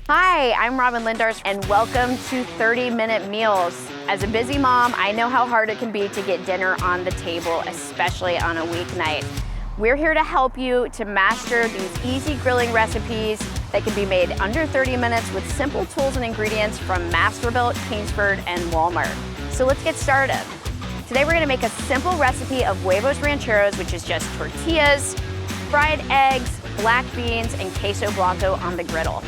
Hi, I'm Robin Lindars, and welcome to 30-Minute Meals. As a busy mom, I know how hard it can be to get dinner on the table, especially on a weeknight. We're here to help you to master these easy grilling recipes that can be made under 30 minutes with simple tools and ingredients from Masterbuilt, Kingsford, and Walmart. So let's get started. Today we're gonna make a simple recipe of Huevos Rancheros, which is just tortillas, fried eggs, black beans, and queso blanco on the griddle.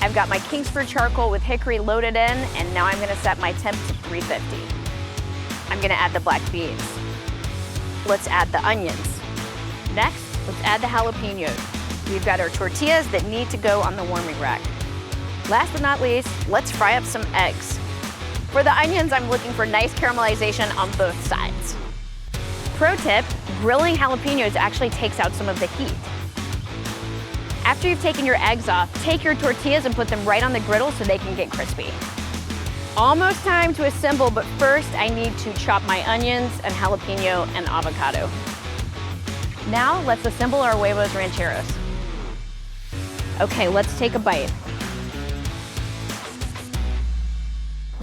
I've got my Kingsford charcoal with hickory loaded in, and now I'm gonna set my temp to 350. I'm gonna add the black beans. Let's add the onions. Next, let's add the jalapenos. We've got our tortillas that need to go on the warming rack. Last but not least, let's fry up some eggs. For the onions, I'm looking for nice caramelization on both sides. Pro tip, grilling jalapenos actually takes out some of the heat. After you've taken your eggs off, take your tortillas and put them right on the griddle so they can get crispy. Almost time to assemble, but first I need to chop my onions and jalapeno and avocado. Now let's assemble our Huevos Rancheros. Okay, let's take a bite.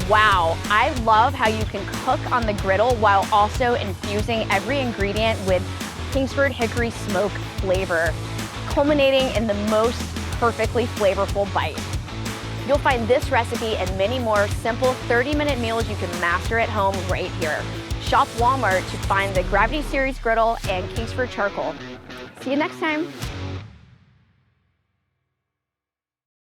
Wow, I love how you can cook on the griddle while also infusing every ingredient with Kingsford hickory smoke flavor, culminating in the most perfectly flavorful bite. You'll find this recipe and many more simple 30-minute meals you can master at home right here. Shop Walmart to find the Gravity Series griddle and Kingsford charcoal. See you next time.